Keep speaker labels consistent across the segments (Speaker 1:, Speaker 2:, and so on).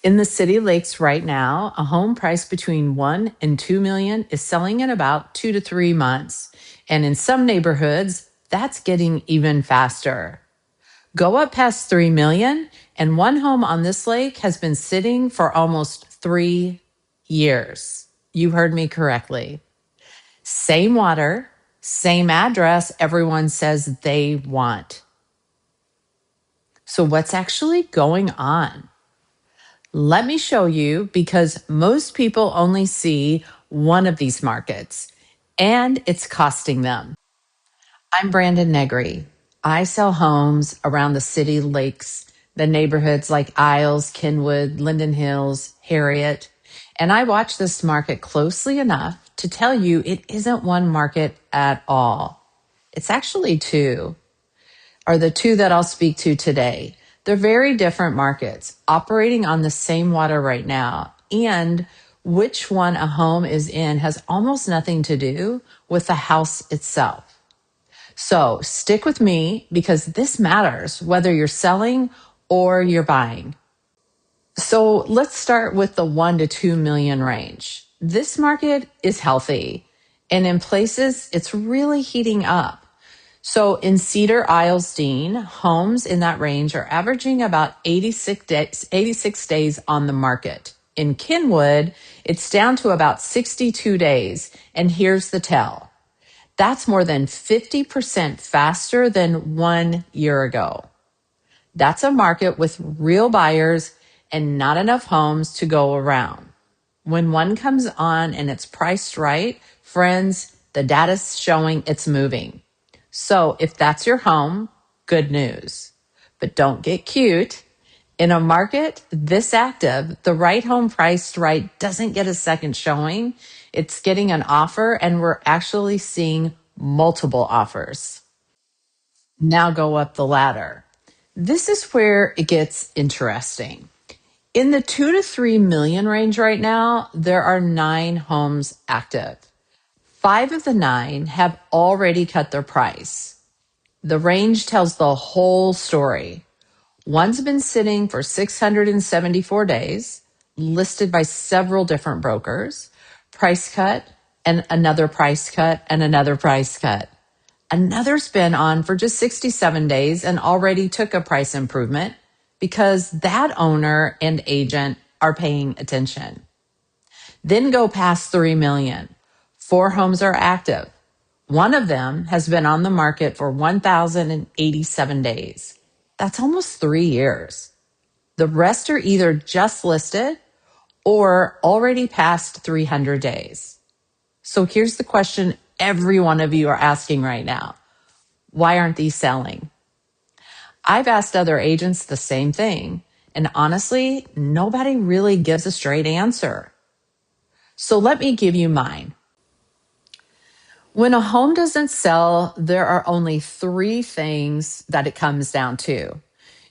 Speaker 1: In the City Lakes right now, a home price between 1 and 2 million is selling in about 2 to 3 months. And in some neighborhoods, that's getting even faster. Go up past 3 million, and one home on this lake has been sitting for almost 3 years. You heard me correctly. Same water, same address everyone says they want. So what's actually going on? Let me show you, because most people only see one of these markets, and it's costing them. I'm Brandyn Negri. I sell homes around the City Lakes, the neighborhoods like Isles, Kenwood, Linden Hills, Harriet, and I watch this market closely enough to tell you it isn't one market at all. It's actually two, or the two that I'll speak to today. They're very different markets operating on the same water right now, and which one a home is in has almost nothing to do with the house itself. So stick with me, because this matters whether you're selling or you're buying. So let's start with the 1 to 2 million range. This market is healthy, and in places it's really heating up. So in Cedar-Isles-Dean, homes in that range are averaging about 86 days on the market. In Kenwood, it's down to about 62 days. And here's the tell. That's more than 50% faster than 1 year ago. That's a market with real buyers and not enough homes to go around. When one comes on and it's priced right, friends, the data's showing it's moving. So if that's your home, good news. But don't get cute. In a market this active, the right home priced right doesn't get a second showing. It's getting an offer, and we're actually seeing multiple offers. Now go up the ladder. This is where it gets interesting. In the 2 to 3 million range right now, there are 9 homes active. 5 of the 9 have already cut their price. The range tells the whole story. One's been sitting for 674 days, listed by several different brokers, price cut, and another price cut, and another price cut. Another's been on for just 67 days and already took a price improvement because that owner and agent are paying attention. Then go past 3 million. 4 homes are active. One of them has been on the market for 1,087 days. That's almost 3 years. The rest are either just listed or already past 300 days. So here's the question every one of you are asking right now. Why aren't these selling? I've asked other agents the same thing, and honestly, nobody really gives a straight answer. So let me give you mine. When a home doesn't sell, there are only 3 things that it comes down to.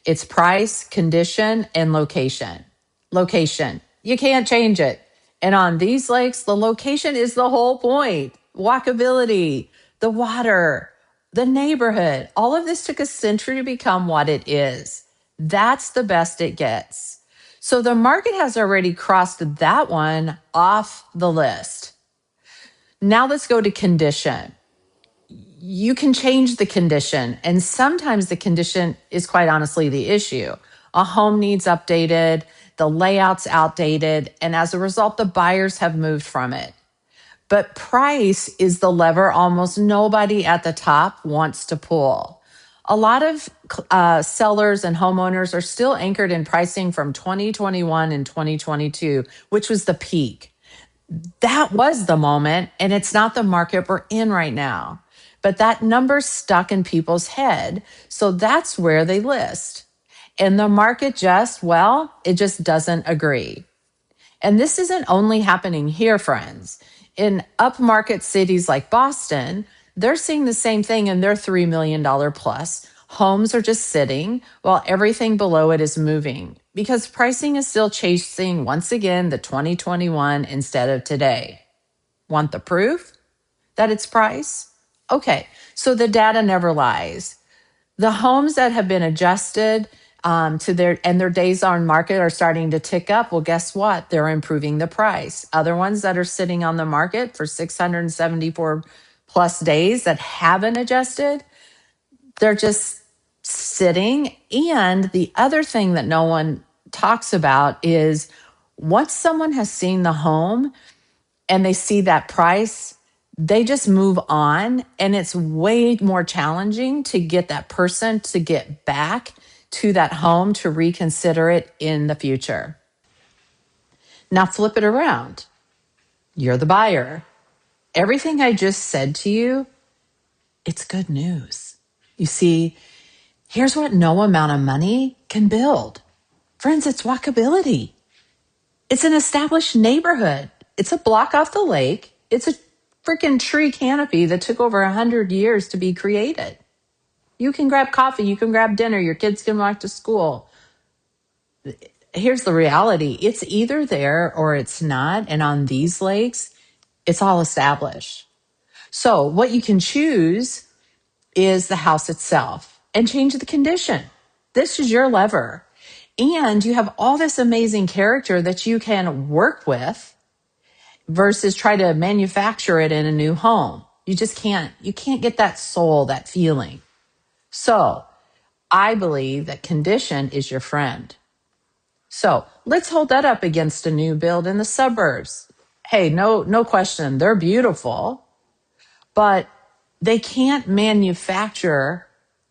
Speaker 1: It's price, condition, and location. Location. You can't change it. And on these lakes, the location is the whole point. Walkability, the water, the neighborhood. All of this took a century to become what it is. That's the best it gets. So the market has already crossed that one off the list. Now let's go to condition. You can change the condition, and sometimes the condition is quite honestly the issue. A home needs updated, the layout's outdated, and as a result, the buyers have moved from it. But price is the lever almost nobody at the top wants to pull. A lot of sellers and homeowners are still anchored in pricing from 2021 and 2022, which was the peak. That was the moment, and it's not the market we're in right now. But that number's stuck in people's head, so that's where they list. And the market it just doesn't agree. And this isn't only happening here, friends. In upmarket cities like Boston, they're seeing the same thing in their $3 million plus. Homes are just sitting while everything below it is moving because pricing is still chasing, once again, the 2021 instead of today. Want the proof that it's price? Okay, so the data never lies. The homes that have been adjusted their days on market are starting to tick up. Well, guess what? They're improving the price. Other ones that are sitting on the market for 674 plus days that haven't adjusted, they're just sitting. And the other thing that no one talks about is once someone has seen the home and they see that price, they just move on. And it's way more challenging to get that person to get back to that home to reconsider it in the future. Now flip it around. You're the buyer. Everything I just said to you, it's good news. You see, here's what no amount of money can build. Friends, it's walkability. It's an established neighborhood. It's a block off the lake. It's a freaking tree canopy that took over 100 years to be created. You can grab coffee. You can grab dinner. Your kids can walk to school. Here's the reality. It's either there or it's not. And on these lakes, it's all established. So what you can choose is the house itself and change the condition. This is your lever. And you have all this amazing character that you can work with versus try to manufacture it in a new home. You can't get that soul, that feeling. So I believe that condition is your friend. So let's hold that up against a new build in the suburbs. Hey, no question. They're beautiful, but they can't manufacture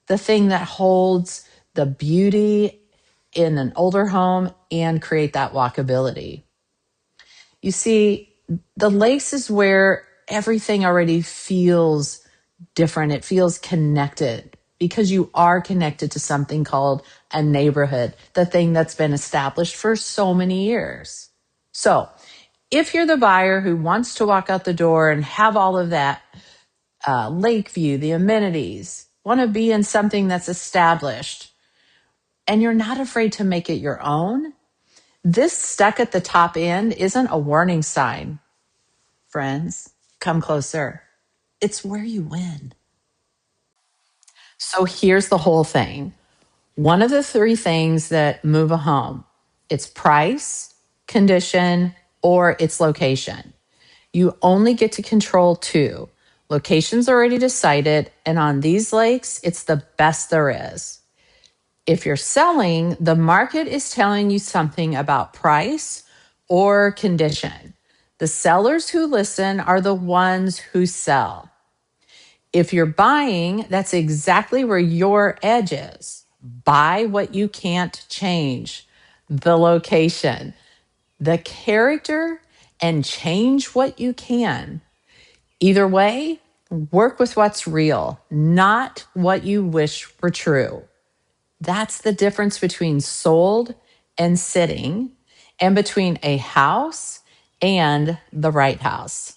Speaker 1: the thing that holds the beauty in an older home and create that walkability. You see, the lakes is where everything already feels different. It feels connected because you are connected to something called a neighborhood, the thing that's been established for so many years. So if you're the buyer who wants to walk out the door and have all of that lake view, the amenities, want to be in something that's established, and you're not afraid to make it your own, this stuck at the top end isn't a warning sign. Friends, come closer. It's where you win. So here's the whole thing. One of the three things that move a home, it's price, condition, or its location. You only get to control two. Location's already decided, and on these lakes, it's the best there is. If you're selling, the market is telling you something about price or condition. The sellers who listen are the ones who sell. If you're buying, that's exactly where your edge is. Buy what you can't change, the location, the character, and change what you can. Either way, work with what's real, not what you wish were true. That's the difference between sold and sitting, and between a house and the right house.